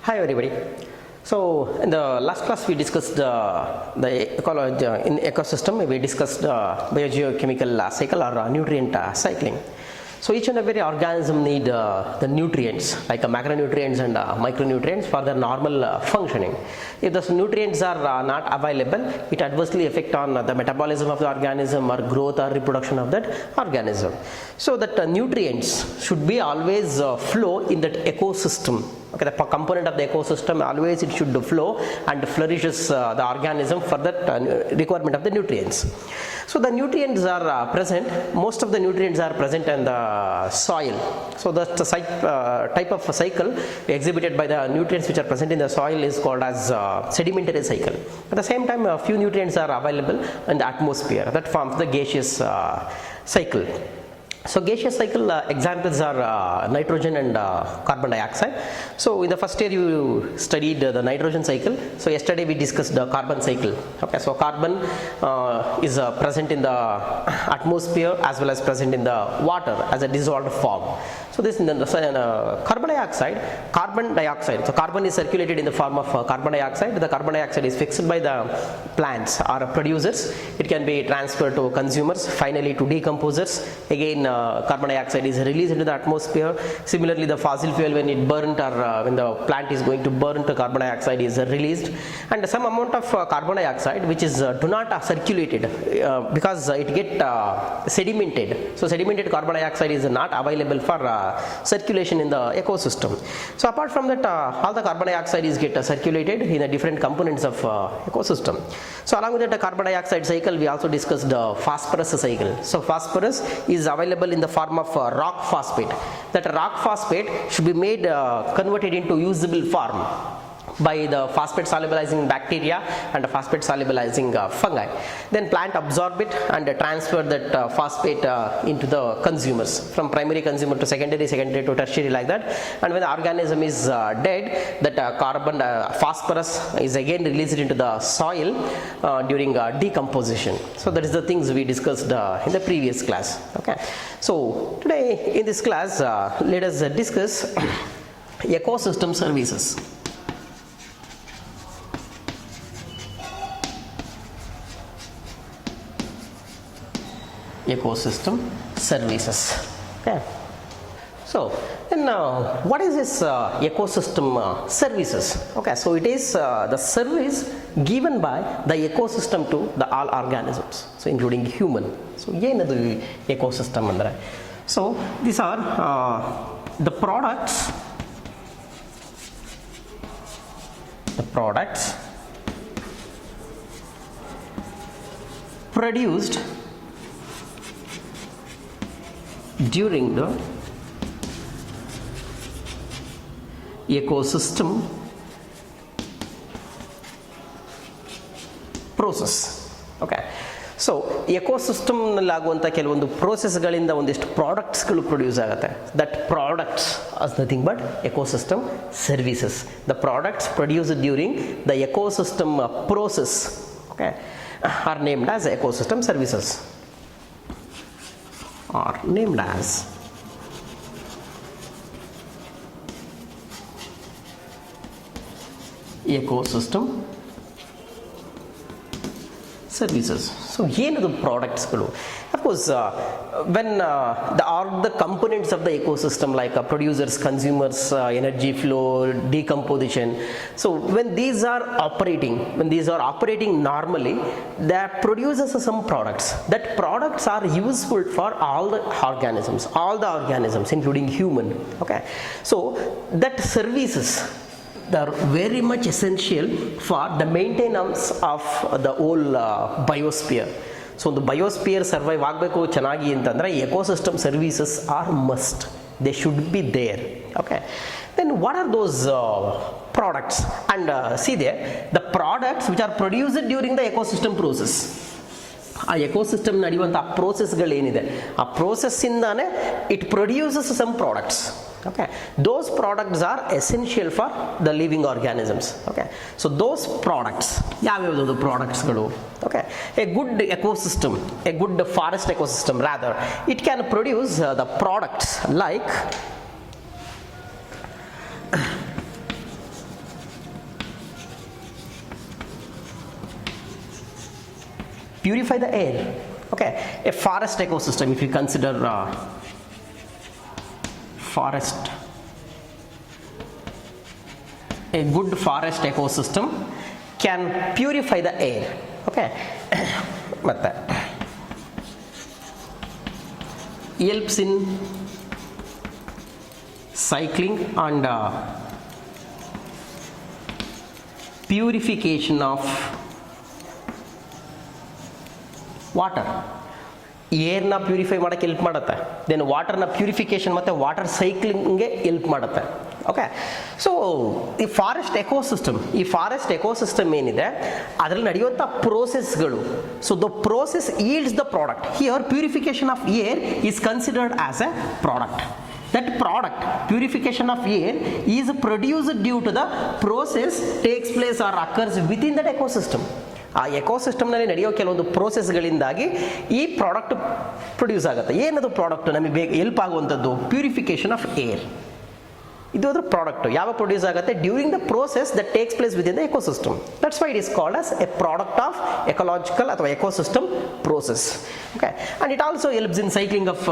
Hi everybody. So in the last class we discussed the ecology in ecosystem. We discussed biogeochemical cycle or nutrient cycling. So each and every organism need the nutrients like macronutrients and micronutrients for their normal functioning. If those nutrients are not available, it adversely affect on the metabolism of the organism or growth or reproduction of that organism. So that nutrients should be always flow in that ecosystem. Okay, the component of the ecosystem always it should flow and flourishes the organism for that requirement of the nutrients. So the nutrients are present, most of the nutrients are present in the soil. So that's the type of cycle exhibited by the nutrients which are present in the soil is called as sedimentary cycle. At the same time, a few nutrients are available in the atmosphere that forms the gaseous cycle. So gaseous cycle examples are nitrogen and carbon dioxide. So in the first year you studied the nitrogen cycle. So yesterday we discussed the carbon cycle. Okay, so carbon is present in the atmosphere as well as present in the water as a dissolved form. So this in the carbon dioxide. So carbon is circulated in the form of carbon dioxide. The carbon dioxide is fixed by the plants or producers. It can be transferred to consumers, finally to decomposers. Again carbon dioxide is released into the atmosphere. Similarly, the fossil fuel when it burnt or when the plant is going to burn, the carbon dioxide is released, and some amount of carbon dioxide which is do not circulated because it get sedimented. So sedimented carbon dioxide is not available for circulation in the ecosystem. So apart from that, all the carbon dioxide is get circulated in the different components of ecosystem. So along with the carbon dioxide cycle, we also discussed the phosphorus cycle. So phosphorus is available in the form of rock phosphate. That rock phosphate should be made converted into usable form by the phosphate solubilizing bacteria and phosphate solubilizing fungi. Then plant absorb it and transfer that phosphate into the consumers, from primary consumer to secondary to tertiary, like that. And when the organism is dead, that phosphorus is again released into the soil during decomposition. So that is the things we discussed in the previous class. Okay, so today in this class let us discuss ecosystem services. Ecosystem services. Okay. So then what is this ecosystem services? Okay, so it is the service given by the ecosystem to the all organisms, so including human. So yenadu ecosystem andre. So these are the products produced during the ecosystem process. Okay, so ecosystem ನಲ್ಲಿ ಆಗುವಂತ ಕೆಲವೊಂದು process ಗಳಿಂದ ಒಂದಿಷ್ಟು products ಗಳು produce ಆಗುತ್ತೆ. That products as nothing but ecosystem services. The products produced during the ecosystem process, okay, are named as ecosystem services. Are named as ecosystem services. So ಏನದು products ಗಳು? Of course, when the components of the ecosystem like producers, consumers, energy flow, decomposition. So when these are operating normally, that produces some products. That products are useful for all the organisms, including human. Okay, so that services, they are very much essential for the maintenance of the whole biosphere. So the biosphere survive ಆಗಬೇಕು ಚೆನ್ನಾಗಿ ಅಂತಂದ್ರೆ ecosystem services are must. They should be there. Okay, then what are those products? And see there, the products which are produced during the ecosystem process. ಆ ecosystem ನಡೆಯುವಂಥ ಆ ಪ್ರೋಸೆಸ್ಗಳೇನಿದೆ, ಆ ಪ್ರೋಸೆಸ್ಸಿಂದಾನೇ it produces some products. Okay, those products are essential for the living organisms. Okay, so those products, ಯಾವ್ಯಾವುದು ಪ್ರಾಡಕ್ಟ್ಸ್ಗಳು? Okay, a good ecosystem, a good forest ecosystem rather, it can produce the products like purify the air. Okay, a forest ecosystem, if you consider forest, a good forest ecosystem can purify the air. Okay, ಮತ್ತೆ helps in cycling and purification of water. ಏರ್ನ purify ಮಾಡೋಕ್ಕೆ help ಮಾಡುತ್ತೆ, then ವಾಟರ್ನ purification ಮತ್ತು water ಸೈಕ್ಲಿಂಗ್ಗೆ help ಮಾಡುತ್ತೆ. Okay, so ಈ forest ecosystem ಏನಿದೆ ಅದರಲ್ಲಿ ನಡೆಯುವಂಥ ಪ್ರೋಸೆಸ್ಗಳು, so the process yields the product. Here purification of air is considered as a product. That product, purification of air, is produced due to the process takes place or occurs within that ecosystem. ಆ ಎಕೋಸಿಸ್ಟಮ್ನಲ್ಲಿ ನಡೆಯೋ ಕೆಲವೊಂದು ಪ್ರೋಸೆಸ್ಗಳಿಂದಾಗಿ ಈ product produce ಆಗುತ್ತೆ. ಏನದು product ನಮಗೆ ಬೇಗ help ಆಗುವಂಥದ್ದು? Purification of air. ಇದು ಅದರ ಪ್ರಾಡಕ್ಟ್ ಯಾವಾಗ ಪ್ರೊಡ್ಯೂಸ್ ಆಗುತ್ತೆ? During the process that takes place with in the ecosystem. That's why it is called as a product of ecological ಅಥವಾ ecosystem process. Okay, and it also helps in cycling of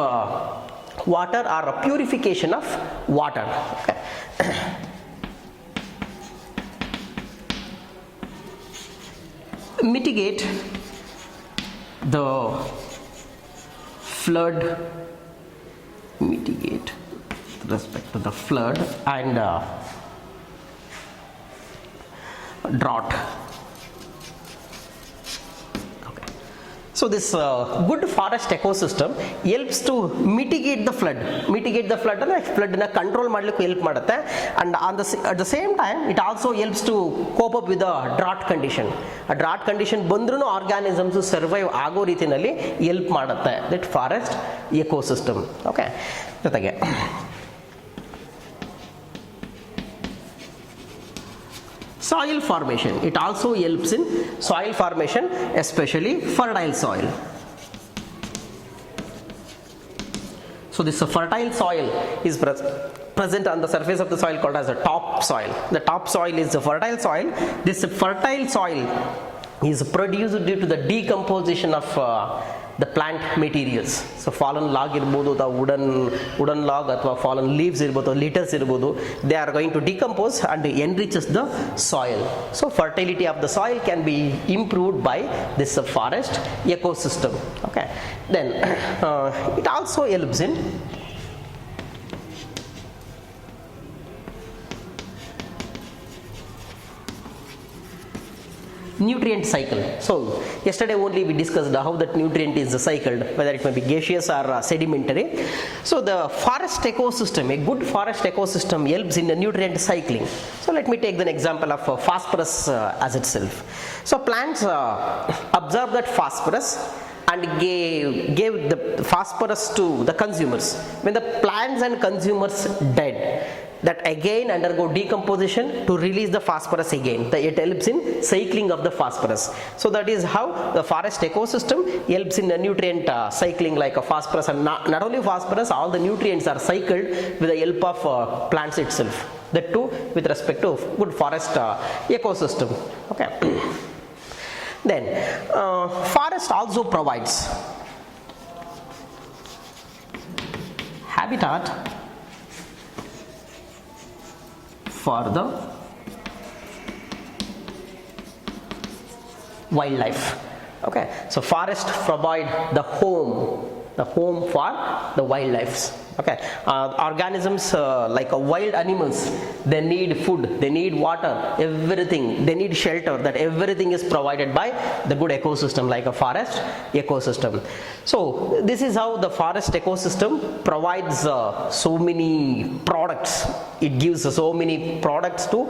water or a purification of water. Okay. Mitigate the flood, mitigate with respect to the flood and drought. So this good forest ecosystem helps to mitigate the flood. Mitigate the flood and flood na control ಮಾಡಲಿಕ್ಕೆ help ಮಾಡುತ್ತೆ. And at the same time it also helps to cope up with the drought condition. A drought condition ಬಂದ್ರೂ organisms survive ಆಗೋ ರೀತಿಯಲ್ಲಿ help ಮಾಡುತ್ತೆ that forest ecosystem. Okay, ಜೊತೆಗೆ soil formation. It also helps in soil formation, especially fertile soil. So this fertile soil is present on the surface of the soil called as a top soil. The top soil is the fertile soil. This fertile soil is produced due to the decomposition of the plant materials. So fallen log irbodu, the wooden log ಅಥವಾ fallen leaves irbodu, litters irbodu, they are going to decompose and enriches the soil. So fertility of the soil can be improved by this forest ecosystem. Okay, then it also helps in nutrient cycle. So yesterday only we discussed how that nutrient is cycled, whether it may be gaseous or sedimentary. So the forest ecosystem, a good forest ecosystem helps in the nutrient cycling. So let me take an example of phosphorus as itself. So plants absorb that phosphorus and gave the phosphorus to the consumers. When the plants and consumers dead, that again undergo decomposition to release the phosphorus again. It helps in cycling of the phosphorus. So that is how the forest ecosystem helps in the nutrient cycling, like a phosphorus, and not only phosphorus, all the nutrients are cycled with the help of plants itself. That too with respect to good forest ecosystem. Okay. Then forest also provides habitat for the wildlife. Okay, so forest provide the home for the wildlife. Okay, organisms like wild animals, they need food, they need water, everything, they need shelter. That everything is provided by the good ecosystem like a forest ecosystem. So this is how the forest ecosystem provides so many products. It gives so many products to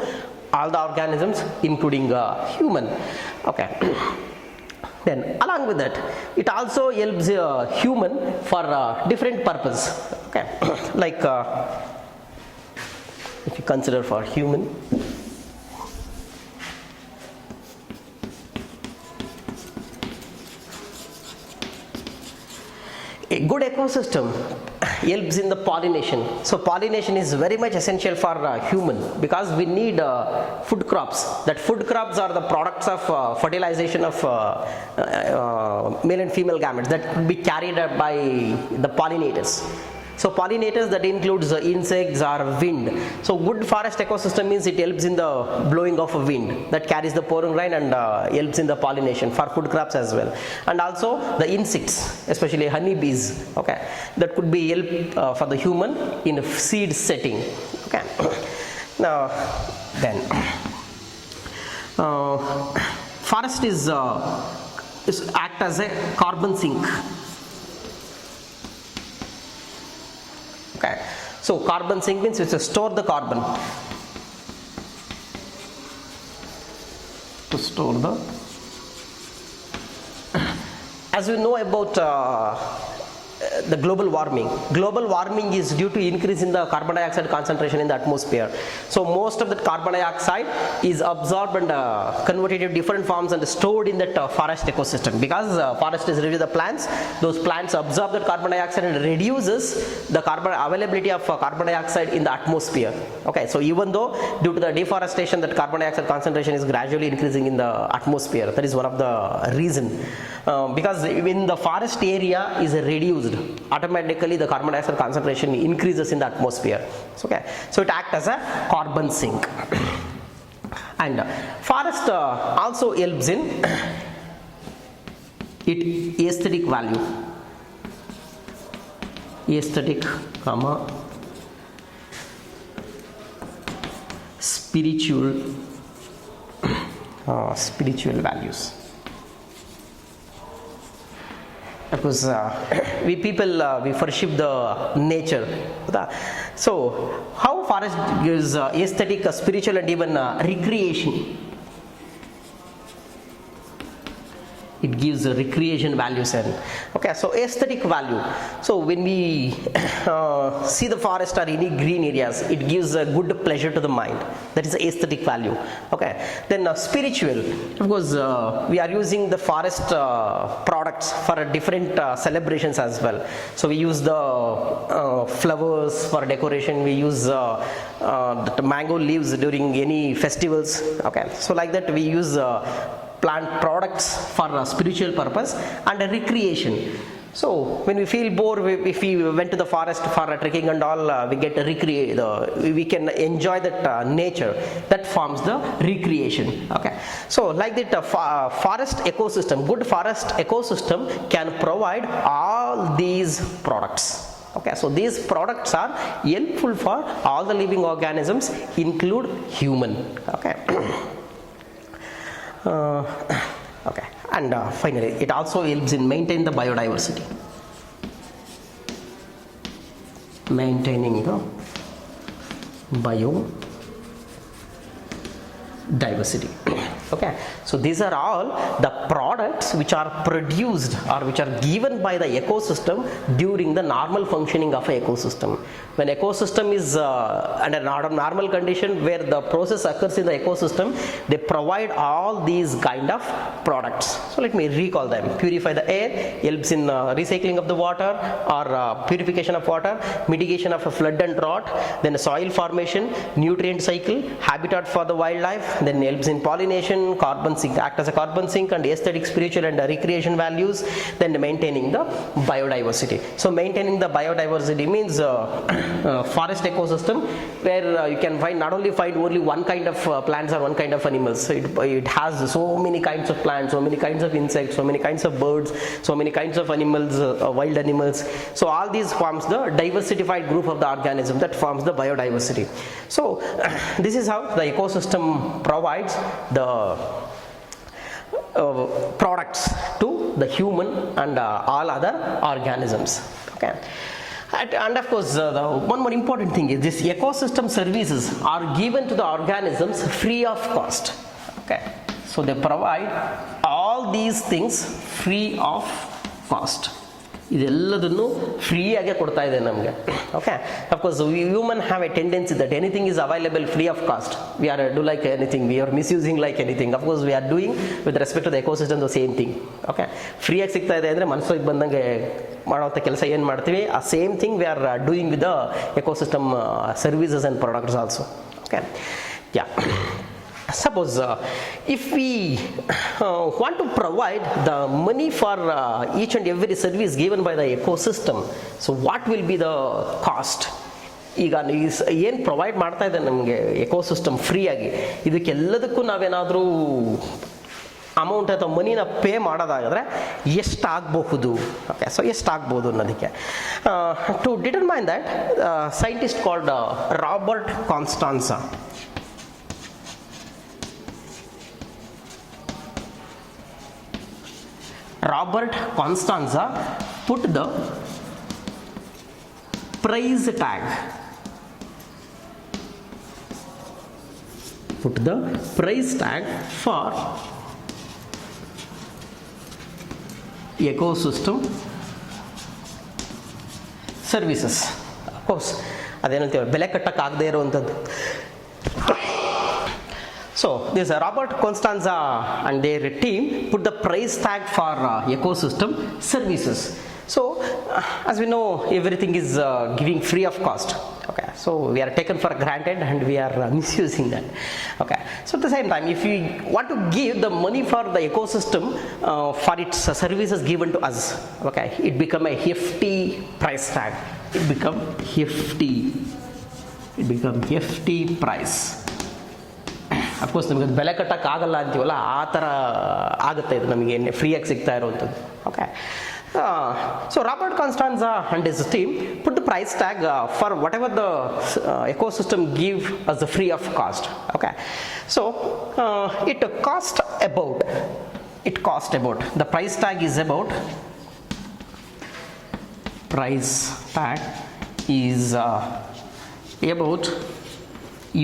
all the organisms including human. Okay. Then along with that, it also helps human for different purpose. Okay, like if you consider for human, a good ecosystem helps in the pollination. So pollination is very much essential for human, because we need food crops. That food crops are the products of fertilization of male and female gametes that could be carried out by the pollinators. So pollinators, that includes insects or wind. So good forest ecosystem means it helps in the blowing of a wind that carries the pouring rain and helps in the pollination for food crops as well. And also the insects, especially honeybees, okay, that could be help for the human in a seed setting. Okay. Now then, forest is act as a carbon sink. Okay. So carbon sink means it's to store the carbon, to store the, as we know about the global warming. Global warming is due to increase in the carbon dioxide concentration in the atmosphere. So most of the carbon dioxide is absorbed and converted into different forms and stored in that forest ecosystem, because forest is related to the plants. Those plants absorb that carbon dioxide and reduces the carbon availability of carbon dioxide in the atmosphere. Okay, so even though due to the deforestation that carbon dioxide concentration is gradually increasing in the atmosphere, that is one of the reason, because when the forest area is reduced, automatically the carbon dioxide concentration increases in the atmosphere. Okay, so it acts as a carbon sink. And forest also helps in it aesthetic value, aesthetic, spiritual values. Because we people we worship the nature. So how forest gives aesthetic, spiritual and even recreation. It gives recreation values. And okay, so aesthetic value. So when we see the forest or any green areas, it gives a good pleasure to the mind. That is the aesthetic value. Okay, then spiritual, because we are using the forest products for different celebrations as well. So we use the flowers for decoration, we use the mango leaves during any festivals. Okay, so like that we use plant products for a spiritual purpose and a recreation. So when we feel bored, if we went to the forest for a trekking and all, we get we can enjoy that nature. That forms the recreation. Okay. So like that, forest ecosystem, good forest ecosystem can provide all these products. Okay, so these products are helpful for all the living organisms, include human. Okay. Okay, and finally it also helps in maintaining the biodiversity, maintaining the biodiversity. Okay, so these are all the products which are produced or which are given by the ecosystem during the normal functioning of an ecosystem. When ecosystem is under normal condition where the process occurs in the ecosystem, they provide all these kind of products. So let me recall them. Purify the air, helps in recycling of the water or purification of water, mitigation of a flood and drought, then soil formation, nutrient cycle, habitat for the wildlife, then helps in pollination, carbon sink, act as a carbon sink, and aesthetic, spiritual and recreation values, then maintaining the biodiversity. So maintaining the biodiversity means forest ecosystem where you can not only find only one kind of plants or one kind of animals. So it has so many kinds of plants, so many kinds of insects, so many kinds of birds, so many kinds of animals, wild animals. So all these forms the diversified group of the organism that forms the biodiversity. So this is how the ecosystem provides the products to the human and all other organisms. Okay. And of course, one more important thing is this ecosystem services are given to the organisms free of cost. Okay, so they provide all these things free of cost. ಇದೆಲ್ಲದನ್ನು ಫ್ರೀಯಾಗೆ ಕೊಡ್ತಾ ಇದೆ ನಮಗೆ. Okay, of course human have a tendency that anything is available free of cost. We are do like anything, we are misusing like anything. Of course we are doing with respect to the ecosystem the same thing. Okay, ಫ್ರೀಯಾಗಿ ಸಿಗ್ತಾ ಇದೆ ಅಂದರೆ ಮನಸ್ಸಿಗೆ ಬಂದಂಗೆ ಮಾಡೋವಂಥ ಕೆಲಸ ಏನು ಮಾಡ್ತೀವಿ, ಆ same thing we are doing with the ecosystem services and products also. Okay, yeah. Suppose if we want to provide the money for each and every service given by the ecosystem, so what will be the cost? ಈಗ ಏನು provide ಮಾಡ್ತಾ ಇದೆ ನಮಗೆ ecosystem ಫ್ರೀಯಾಗಿ, ಇದಕ್ಕೆಲ್ಲದಕ್ಕೂ ನಾವೇನಾದರೂ amount ಅಥವಾ ಮನಿನ pay ಮಾಡೋದಾದರೆ ಎಷ್ಟಾಗಬಹುದು? ಓಕೆ, ಸೊ ಎಷ್ಟಾಗ್ಬೋದು ಅನ್ನೋದಕ್ಕೆ to determine that scientist called Robert Costanza put the price tag for ecosystem services. Of course, ಅದೇನಂತೀವಿ, ಬೆಲೆ ಕಟ್ಟಕ್ಕಾಗದೇ ಇರುವಂಥದ್ದು. So this Robert Constanza and their team put the price tag for ecosystem services. So as we know, everything is giving free of cost. Okay, so we are taken for granted and we are misusing that. Okay, so at the same time, if we want to give the money for the ecosystem for its services given to us, okay, it become a hefty price tag. It become hefty price. Of course ನಮಗೆ ಅದು ಬೆಲೆ ಕಟ್ಟೋಕ್ಕಾಗಲ್ಲ ಅಂತೀವಲ್ಲ, ಆ ಥರ ಆಗುತ್ತೆ ಇದು ನಮಗೆ ಫ್ರೀಯಾಗಿ ಸಿಗ್ತಾ ಇರುವಂಥದ್ದು. Okay, so Robert Costanza and his team put the price tag for whatever the ecosystem give us the free of cost. Okay, so it cost about the price tag is about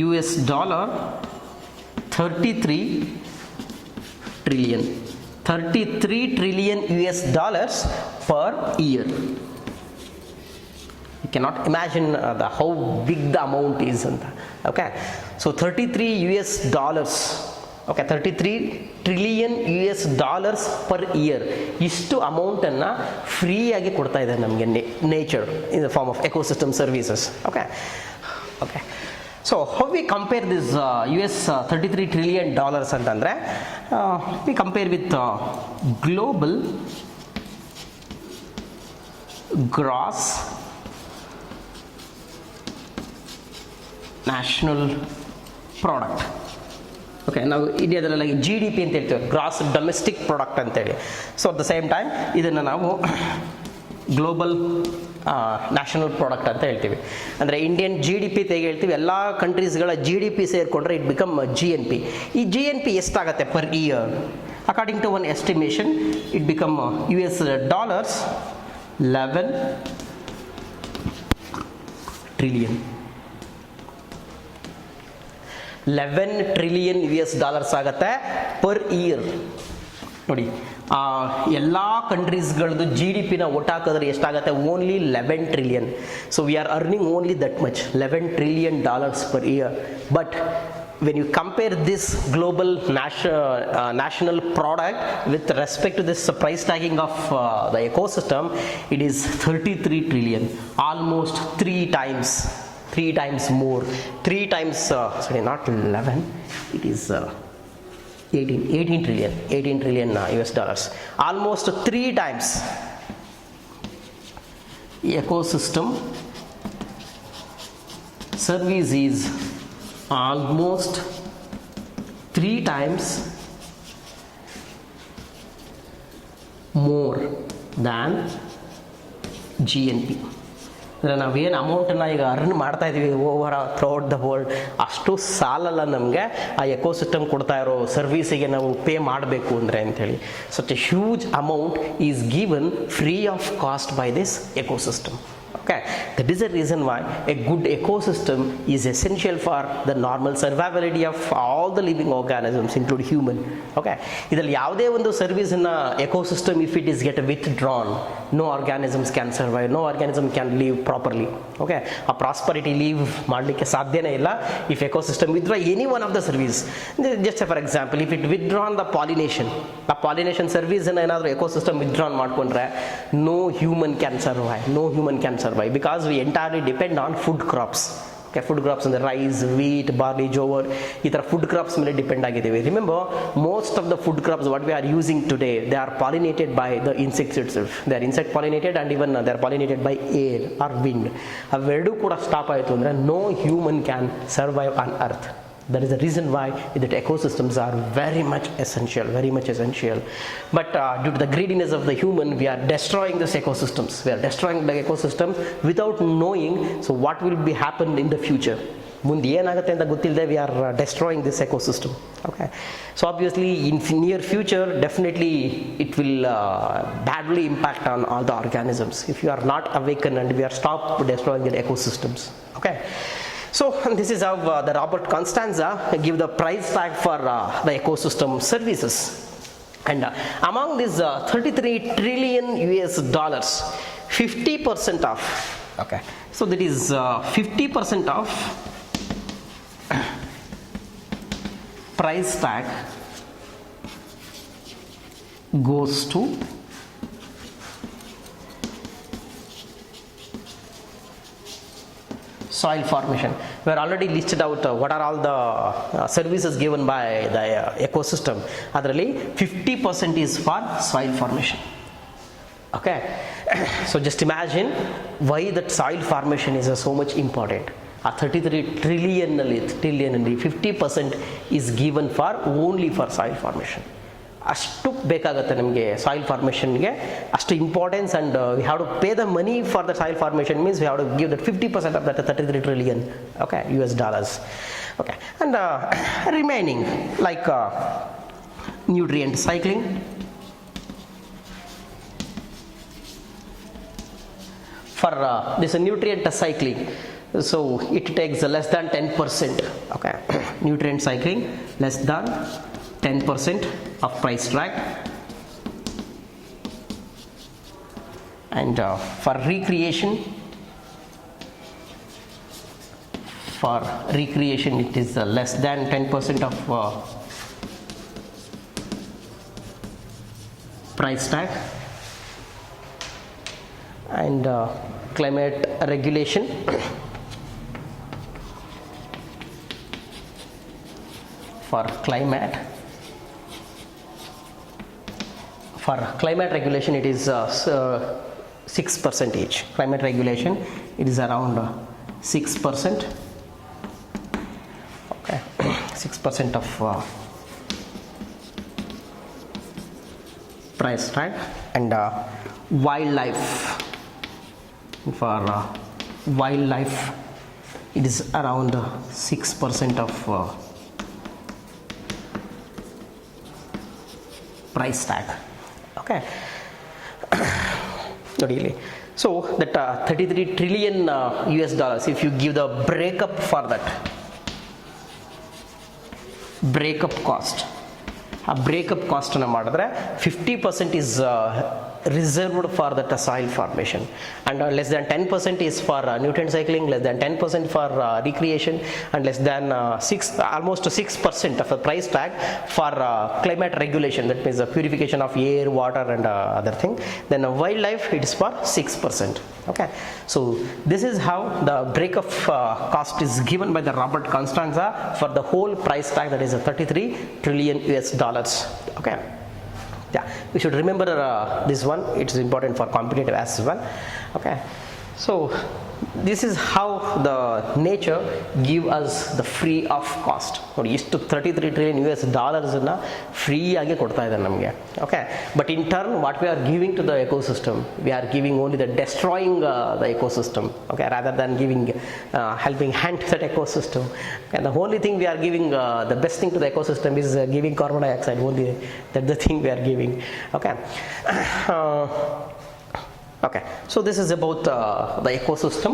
US dollar 33 trillion US dollars per year. You cannot imagine how big the amount is. Okay, so 33 US dollars, okay, 33 trillion US dollars per year. ಇಷ್ಟು ಅಮೌಂಟನ್ನು ಫ್ರೀಯಾಗಿ ಕೊಡ್ತಾ ಇದೆ ನಮಗೆ nature in the form of ecosystem services. Okay, so how we compare this US $33 trillion ಅಂತಂದರೆ we compare with global gross national product. Okay, ನಾವು ಇಂಡಿಯಾದಲ್ಲೆಲ್ಲ GDP ಅಂತ ಹೇಳ್ತೀವಿ, ಗ್ರಾಸ್ ಡೊಮೆಸ್ಟಿಕ್ ಪ್ರಾಡಕ್ಟ್ ಅಂತೇಳಿ. So at the same time ಇದನ್ನು ನಾವು global national product ಅಂತ ಹೇಳ್ತೀವಿ. ಅಂದರೆ ಇಂಡಿಯನ್ GDP ತೆಗೆ ಹೇಳ್ತೀವಿ, ಎಲ್ಲ ಕಂಟ್ರೀಸ್ಗಳ GDP ಸೇರಿಕೊಂಡ್ರೆ ಇಟ್ ಬಿಕಮ್ GNP. ಈ GNP ಎಷ್ಟಾಗುತ್ತೆ per year? According to one estimation it become US dollars 11 trillion. 11 trillion US dollars ಆಗುತ್ತೆ ಪರ್ ಇಯರ್. ನೋಡಿ, ಎಲ್ಲ ಕಂಟ್ರೀಸ್ಗಳದ್ದು GDPನ ಒಟ್ಟಾಕಿದ್ರೆ ಎಷ್ಟಾಗುತ್ತೆ? Only 11 trillion. So we are earning only that much, $11 trillion per year. But when you compare this global national product with respect to this price tagging of the ecosystem, it is 33 trillion, almost 3 times more, 3 times sorry, not 11, it is 18 trillion US dollars, almost 3 times. Ecosystem service is almost 3 times more than GNP. ಅಂದರೆ ನಾವೇನು ಅಮೌಂಟನ್ನು ಈಗ earn ಮಾಡ್ತಾ ಇದ್ದೀವಿ over throughout the world, ಅಷ್ಟು ಸಾಲಲ್ಲ ನಮಗೆ ಆ ಎಕೋಸಿಸ್ಟಮ್ ಕೊಡ್ತಾ ಇರೋ ಸರ್ವಿಸಿಗೆ ನಾವು ಪೇ ಮಾಡಬೇಕು ಅಂದರೆ ಅಂಥೇಳಿ. Such A huge amount is given free of cost by this ecosystem. Okay, that is the reason why a good ecosystem is essential for the normal survivability of all the living organisms, including human. Okay, ಇದರಲ್ಲಿ ಯಾವುದೇ ಒಂದು ಸರ್ವಿಸನ್ನು ecosystem if it is get withdrawn, no organisms can survive, no organism can live properly. Okay, a prosperity live ಮಾಡಲಿಕ್ಕೆ ಸಾಧ್ಯನೇ ಇಲ್ಲ if ecosystem withdraw any one of the service. Just for example, if it withdrawn the pollination service and ಏನಾದರೂ ecosystem withdrawn ಮಾಡ್ಕೊಂಡ್ರೆ no human can survive because we entirely depend on food crops. Okay, food crops ಅಂದರೆ rice, wheat, barley, jowar, ಈ ಥರ food crops ಮೇಲೆ depend ಆಗಿದ್ದೀವಿ. Remember, most of the food crops what we are using today, they are pollinated by the insects itself. They are insect pollinated and even they are pollinated by air or wind. ಅವೆರಡೂ ಕೂಡ stop ಆಯಿತು ಅಂದರೆ no human can survive on earth. That is the reason why that ecosystems are very much essential. But due to the greediness of the human, we are destroying these ecosystems. We are destroying the ecosystem without knowing. So what will be happen in the future? ಮುಂದೆ ಏನಾಗುತ್ತೆ ಅಂತ ಗೊತ್ತಿಲ್ಲದೆ we are destroying this ecosystem. Okay, so obviously in near future definitely it will badly impact on all the organisms if you are not awakened and we are stopped destroying the ecosystems. Okay. So this is how the Robert Constanza give the price tag for the ecosystem services, and among these 33 trillion US dollars, 50% of, okay, so that is 50% of price tag goes to soil formation. We are already listed out what are all the services given by the ecosystem. Adರಲ್ಲಿ 50% is for soil formation. Okay, so just imagine why that soil formation is so much important. A 33 trillion ನಲ್ಲಿ 50% is given for only for soil formation. ಅಷ್ಟು ಬೇಕಾಗುತ್ತೆ ನಮಗೆ soil ಫಾರ್ಮೇಷನ್ಗೆ, ಅಷ್ಟು importance, and we have to pay the money for the soil formation means we have to give that 50% of that 33 trillion, okay, US dollars. Okay, and remaining like nutrient cycling, for this nutrient cycling, so it takes less than 10%. Okay, nutrient cycling less than 10% of price tag, and for recreation it is less than 10% of price tag, and climate regulation for climate regulation it is 6%. Climate regulation it is around 6%. Okay, 6% of price tag, and wildlife, for wildlife it is around 6% of price tag. Okay, not really. So that 33 trillion US dollars, if you give the breakup for that breakup cost, a breakup cost ಅನ್ನು ಮಾಡಿದ್ರೆ 50% is reserved for the soil formation, and less than 10% is for nutrient cycling, less than 10% for recreation, and less than almost 6% of the price tag for climate regulation, that means the purification of air, water, and other thing. Then wildlife it is for 6%. Okay, so this is how the breakup cost is given by the Robert Constanza for the whole price tag, that is 33 trillion US dollars. Okay, yeah, we should remember this one, it's important for competitive as well. Okay, so this is how the nature give us the free of cost. ನೋಡಿ, ಇಷ್ಟು 33 trillion US dollars ಅನ್ನ free ಆಗಿ ಕೊಡ್ತಾ ಇದೆ ನಮಗೆ. Okay, but in turn what we are giving to the ecosystem, we are giving only the destroying the ecosystem. Okay, rather than giving helping hand to that ecosystem. And the only thing we are giving, the best thing to the ecosystem is giving carbon dioxide only. That's the thing we are giving. Okay, okay, so this is about the ecosystem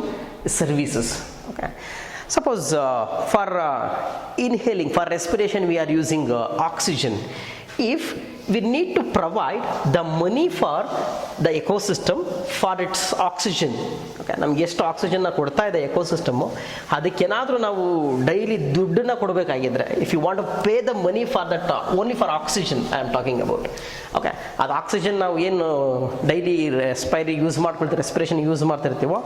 services. Okay, suppose for inhaling, for respiration we are using oxygen. If we need to provide the money for the ecosystem for its oxygen. Okay, ನಮ್ಗೆ ಎಷ್ಟು ಆಕ್ಸಿಜನ್ನ ಕೊಡ್ತಾ ಇದೆ ಎಕೋಸಿಸ್ಟಮು, ಅದಕ್ಕೇನಾದರೂ ನಾವು daily ದುಡ್ಡನ್ನ ಕೊಡಬೇಕಾಗಿದ್ರೆ, if you want to pay the money for that only for oxygen I am talking about. Okay, ಅದು oxygen ನಾವು ಏನು ಡೈಲಿ ರೆಸ್ಪಿರೇಷನ್ ಯೂಸ್ ಮಾಡ್ತಿರ್ತೀವೋ,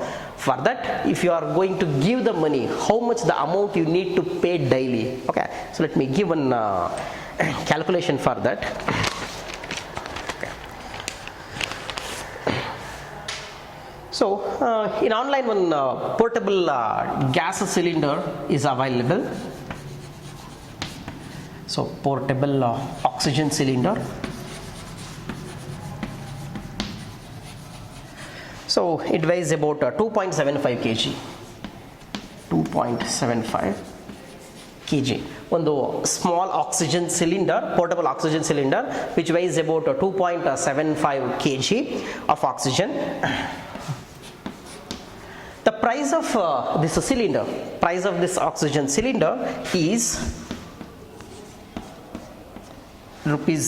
for that if you are going to give the money, how much the amount you need to pay daily. Okay, so let me give one calculation for that. Okay. So in online one portable gas cylinder is available. So portable oxygen cylinder. So it weighs about 2.75 kg. 2.75 kg. ಒಂದು small oxygen cylinder, portable oxygen cylinder which weighs about 2.75 kg of oxygen. The price of this oxygen cylinder is rupees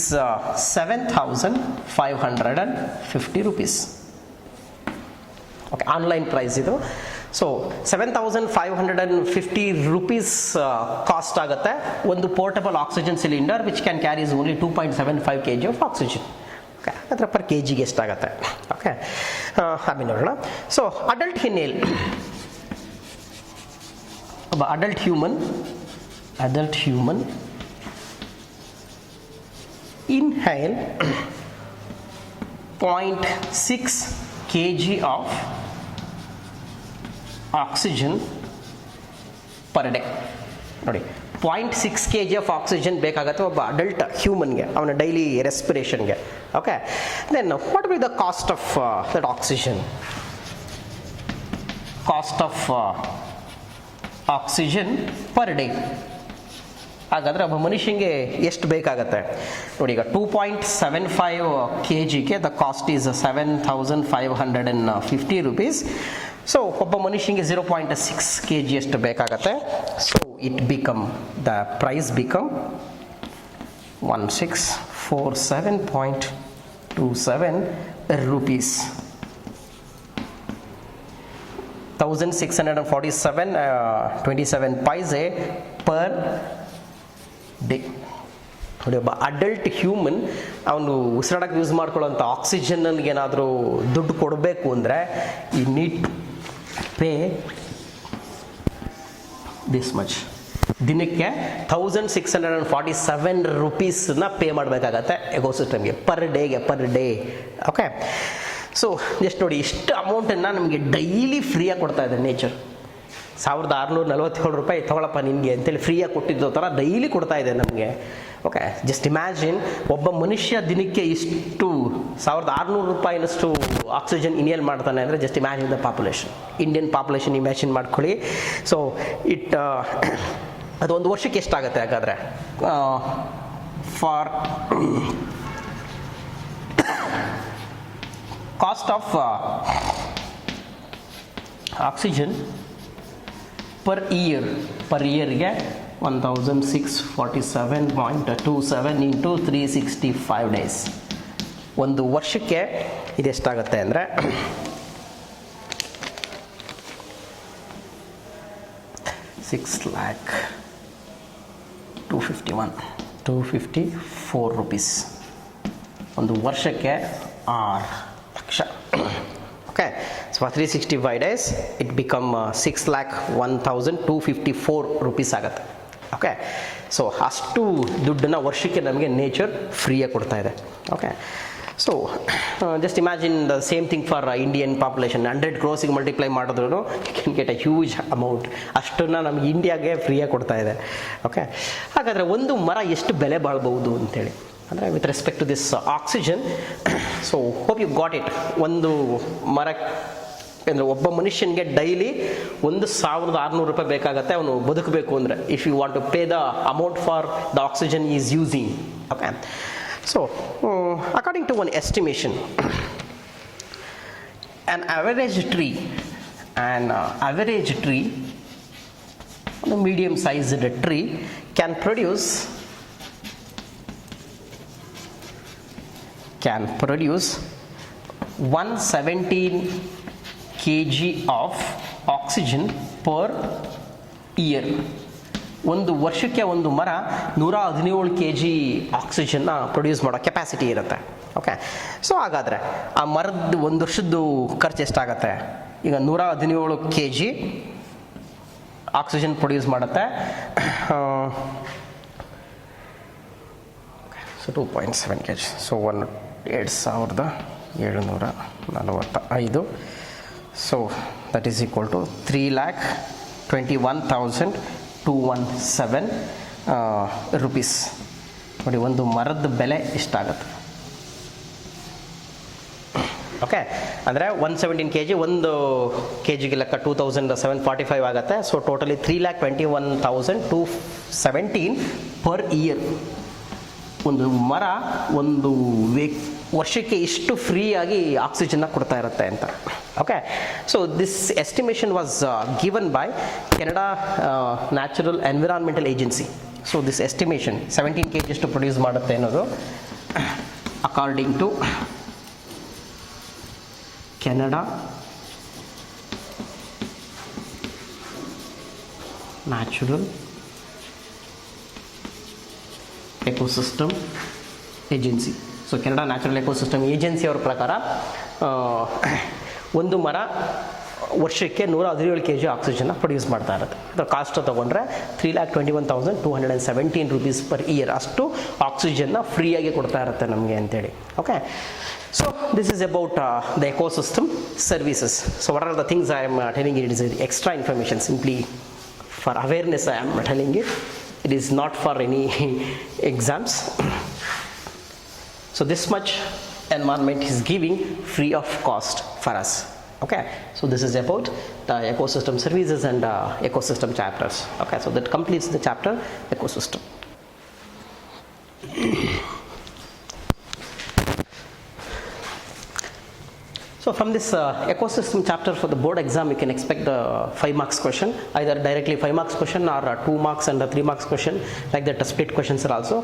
7,550 rupees. Okay, online price ಇದು. So 7,550 rupees cost ಆಗುತ್ತೆ ಒಂದು portable oxygen cylinder which can carries only 2.75 kg of oxygen. Okay, ಅದರ per K ಜಿಗೆ ಎಷ್ಟಾಗುತ್ತೆ? Okay, ಆಮೇಲೆ ನೋಡೋಣ. So adult ಒಬ್ಬ adult human inhale 0.6 kg of oxygen per day. ನೋಡಿ, 0.6 kg ಆಫ್ ಆಕ್ಸಿಜನ್ ಬೇಕಾಗುತ್ತೆ ಒಬ್ಬ ಅಡಲ್ಟ್ ಹ್ಯೂಮನ್ಗೆ, ಅವನ ಡೈಲಿ ರೆಸ್ಪಿರೇಷನ್ಗೆ. Okay, then what will the cost of that oxygen? Cost of oxygen per day. ಹಾಗಾದರೆ ಒಬ್ಬ ಮನುಷ್ಯನಿಗೆ ಎಷ್ಟು ಬೇಕಾಗತ್ತೆ ನೋಡಿ. ಈಗ 2.75 kgಗೆ the cost is 7,550 rupees. So ಒಬ್ಬ ಮನುಷ್ಯನಿಗೆ 0.6 kg ಎಷ್ಟು ಬೇಕಾಗತ್ತೆ. So the price become 1647.27 rupees. 1647.27 paise per day. ನೋಡಿ, ಒಬ್ಬ ಅಡಲ್ಟ್ ಹ್ಯೂಮನ್ ಅವನು ಉಸಿರಾಡಕ್ಕೆ ಯೂಸ್ ಮಾಡ್ಕೊಳ್ಳೋಂಥ ಆಕ್ಸಿಜನ್ಗೆ ಏನಾದರೂ ದುಡ್ಡು ಕೊಡಬೇಕು ಅಂದರೆ ಈ need to pay this much. ದಿನಕ್ಕೆ 1647 rupeesನ ಪೇ ಮಾಡಬೇಕಾಗತ್ತೆ ಎಕೋಸಿಸ್ಟಮ್ಗೆ ಪರ್ ಡೇ. ಓಕೆ, ಸೊ ಎಷ್ಟು ನೋಡಿ, ಇಷ್ಟು ಅಮೌಂಟನ್ನು ನಮಗೆ ಡೈಲಿ ಫ್ರೀಯಾಗಿ ಕೊಡ್ತಾ ಇದೆ ನೇಚರ್. 1,647 ರೂಪಾಯಿ ತೊಗೊಳಪ್ಪ ನಿನಗೆ ಅಂತೇಳಿ ಫ್ರೀಯಾಗಿ ಕೊಟ್ಟಿದ್ದೋ ಥರ ಡೈಲಿ ಕೊಡ್ತಾ ಇದೆ ನಮಗೆ. ಓಕೆ, ಜಸ್ಟ್ ಇಮ್ಯಾಜಿನ್ ಒಬ್ಬ ಮನುಷ್ಯ ದಿನಕ್ಕೆ ಇಷ್ಟು 1,600 ರೂಪಾಯಿನಷ್ಟು ಆಕ್ಸಿಜನ್ ಇನ್ಹೇಲ್ ಮಾಡ್ತಾನೆ ಅಂದರೆ just imagine the population, Indian population imagine ಮಾಡ್ಕೊಳ್ಳಿ. ಸೊ ಅದು ಒಂದು ವರ್ಷಕ್ಕೆ ಎಷ್ಟಾಗುತ್ತೆ ಹಾಗಾದರೆ? For cost of oxygen per ಇಯರ್ಗೆ 1,647.27 into 365 days. ಒಂದು ವರ್ಷಕ್ಕೆ ಇದೆಷ್ಟಾಗುತ್ತೆ ಅಂದರೆ 6,254 rupees. ಒಂದು ವರ್ಷಕ್ಕೆ 6 lakh. Okay, so for 365 days it become 6,01,254 rupees ಆಗುತ್ತೆ. ಓಕೆ, ಸೊ ಅಷ್ಟು ದುಡ್ಡನ್ನು ವರ್ಷಕ್ಕೆ ನಮಗೆ ನೇಚರ್ ಫ್ರೀಯಾಗಿ ಕೊಡ್ತಾ ಇದೆ. Okay, so just imagine the same thing for Indian population. 100 crores multiply ಮಾಡಿದ್ರು you can get a huge amount. ಅಷ್ಟನ್ನು ನಮಗೆ ಇಂಡಿಯಾಗೆ ಫ್ರೀಯಾಗಿ ಕೊಡ್ತಾ ಇದೆ. ಓಕೆ, ಹಾಗಾದರೆ ಒಂದು ಮರ ಎಷ್ಟು ಬೆಲೆ ಬಾಳ್ಬೋದು ಅಂತೇಳಿ ಅಂದರೆ with respect to this oxygen. So hope you got it. ಒಂದು ಮರ ಅಂದರೆ ಒಬ್ಬ ಮನುಷ್ಯನಿಗೆ ಡೈಲಿ 1,600 ರೂಪಾಯಿ ಬೇಕಾಗುತ್ತೆ ಅವನು ಬದುಕಬೇಕು ಅಂದರೆ, if you want to pay the amount for the oxygen is using. Okay, so according to one estimation, an average tree, a medium sized tree can produce can produce 117 kg of oxygen per year. ಒಂದು ವರ್ಷಕ್ಕೆ ಒಂದು ಮರ 117 kg ಆಕ್ಸಿಜನ್ನ produce ಮಾಡೋ capacity ಇರುತ್ತೆ. Okay, so ಹಾಗಾದರೆ ಆ ಮರದ ಒಂದು ವರ್ಷದ್ದು ಖರ್ಚು ಎಷ್ಟಾಗತ್ತೆ? ಈಗ 117 kg ಆಕ್ಸಿಜನ್ ಪ್ರೊಡ್ಯೂಸ್ ಮಾಡುತ್ತೆ. So 2.7 kg, so 2745. So that is equal to 3,21,217 rupees. ನೋಡಿ, ಒಂದು ಮರದ ಬೆಲೆ ಇಷ್ಟಾಗುತ್ತೆ. ಓಕೆ, ಅಂದರೆ 117 kg, ಒಂದು ಕೆ ಜಿಗೆ ಲೆಕ್ಕ 2,745 ಆಗುತ್ತೆ. So totally 3,21,217 per year. ಒಂದು ಮರ ಒಂದು ವರ್ಷಕ್ಕೆ ಇಷ್ಟು ಫ್ರೀಯಾಗಿ ಆಕ್ಸಿಜನ್ನ ಕೊಡ್ತಾ ಇರುತ್ತೆ ಅಂತ. Okay, so this estimation was given by Canada natural environmental agency. So this estimation 17 kg ಎಷ್ಟು ಪ್ರೊಡ್ಯೂಸ್ ಮಾಡುತ್ತೆ ಅನ್ನೋದು according to Canada natural ecosystem agency. So Canada natural ecosystem agency ಅವ್ರ ಪ್ರಕಾರ ಒಂದು ಮರ ವರ್ಷಕ್ಕೆ 117 kg ಆಕ್ಸಿಜನ್ನ ಪ್ರೊಡ್ಯೂಸ್ ಮಾಡ್ತಾ ಇರುತ್ತೆ. ಅದರ ಕಾಸ್ಟ್ ತೊಗೊಂಡ್ರೆ 3,21,217 ರೂಪೀಸ್ ಪರ್ ಇಯರ್. ಅಷ್ಟು ಆಕ್ಸಿಜನ್ನ ಫ್ರೀಯಾಗಿ ಕೊಡ್ತಾ ಇರುತ್ತೆ ನಮಗೆ ಅಂತೇಳಿ. Okay, so this is about the ecosystem services. So what are the things I am telling you? It is extra information, simply for awareness I am telling it. It is not for any exams. So this much environment is giving free of cost for us. Okay, so this is about the ecosystem services and ecosystem chapters. Okay, so that completes the chapter ecosystem. So from this ecosystem chapter for the board exam, you can expect the 5 marks question, either directly 5 marks question or 2 marks and a 3 marks question, like that split questions are also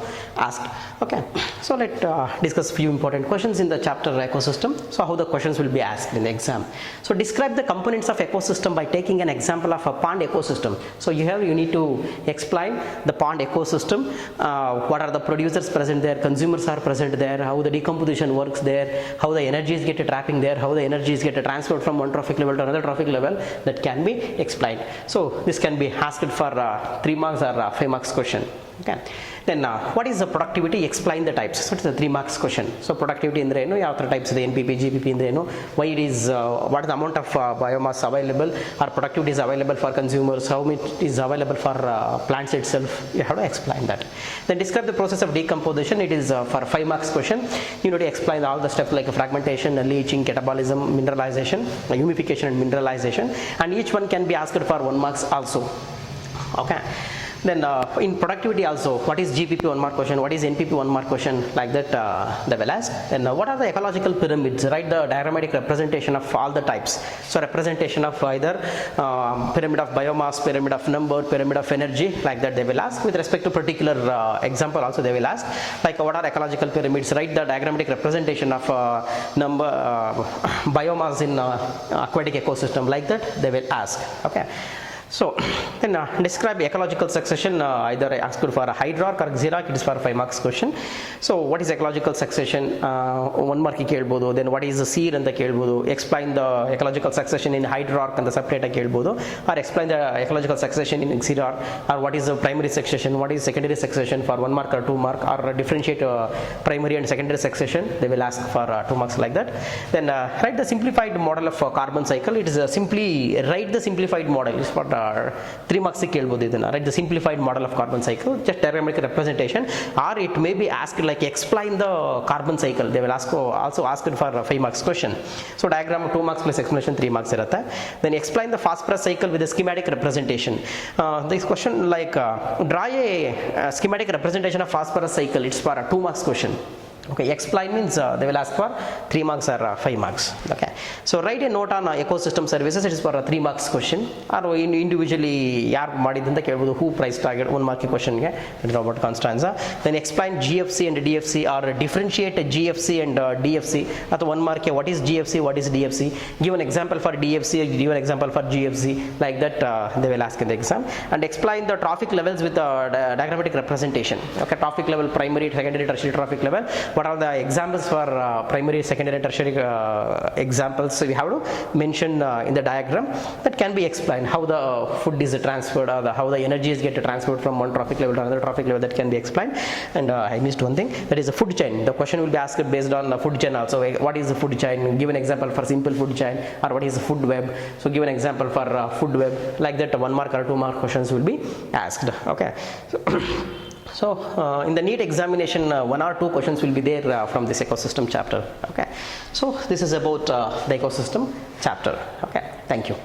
asked. Okay, so let's discuss few important questions in the chapter ecosystem. So how the questions will be asked in the exam. So describe the components of ecosystem by taking an example of a pond ecosystem. So you need to explain the pond ecosystem, what are the producers present there, consumers are present there, how the decomposition works there, how the energies get trapping there, how the energies get transferred from one trophic level to another trophic level, that can be explained. So this can be asked for 3 marks or 5 marks question. Okay, then what is the productivity? Explain the types. So it's a 3 marks question. So productivity ಅಂದ್ರೆ ಏನು, ಯಾವ ಥರ types ಇದೆ, NPP, GPP ಅಂದ್ರೆ ಏನು, why it is, what is the amount of biomass available or productivity is available for consumers, how much is available for plants itself. You have to explain that. Then describe the process of decomposition. It is for 5 marks question. You need to explain all the steps like fragmentation, leaching, catabolism, mineralization, humidification and mineralization, and each one can be asked for 1 marks also. Okay, then in productivity also, what is GPP 1 mark question, what is NPP 1 mark question, like that they will ask. Then what are the ecological pyramids? Write the diagrammatic representation of all the types. So representation of either pyramid of biomass, pyramid of number, pyramid of energy, like that they will ask. With respect to particular example also they will ask, like what are ecological pyramids? Write the diagrammatic representation of number biomass in aquatic ecosystem, like that they will ask. Okay, so then describe ecological succession. Either I asked for a hydroarch or xeroarch. It is for 5 marks question. So what is ecological succession? 1 mark ಕೇಳ್ಬೋದು. Then what is the seed ಅಂತ ಕೇಳ್ಬೋದು. Explain the ecological succession in hydroarch ಅಂತ separate ಕೇಳ್ಬೋದು. Or explain the ecological succession in xeroarch. Or what is the primary succession? What is secondary succession for 1 mark or 2 mark? Or differentiate primary and secondary succession. They will ask for 2 marks like that. Then write the simplified model of carbon cycle. It is simply write the simplified model. It's for 3 marks ಕೇಳ್ಬೋದು ಇದನ್ನ. Write the simplified model of carbon cycle, just diagrammatic representation, or it may be asked like explain the carbon cycle. They will also ask it for 5 marks question. So diagram 2 marks plus explanation 3 marks irutte. Then explain the phosphorus cycle with a schematic representation. This question like draw a schematic representation of phosphorus cycle. It's for a 2 marks question. Okay, explain means they will ask for 3 marks or 5 marks. Okay, so write a note on ecosystem services. It is for a 3 marks question. Or individually yaar madidanta kelbodu, who price target 1 mark question ge, it is about Constanza. Then explain GFC and DFC, or differentiate GFC and DFC. At 1 mark, what is GFC, what is DFC? Give an example for DFC, give an example for GFC. Like that they will ask in the exam. And explain the traffic levels with diagrammatic representation. Okay, traffic level, primary, secondary, tertiary traffic level. What are the examples for primary, secondary, tertiary examples? So we have to mention in the diagram that can be explained how the food is transferred, or how the energy is get transferred from one traffic level to another traffic level, that can be explained. And I missed one thing, that is the food chain. The question will be asked based on the food chain also. What is the food chain? Give an example for simple food chain, or what is the food web? So give an example for food web. Like that 1 mark or 2 mark questions will be asked. Okay. So in the NEET examination, 1 or 2 questions will be there from this ecosystem chapter. Okay, so this is about the ecosystem chapter. Okay, thank you.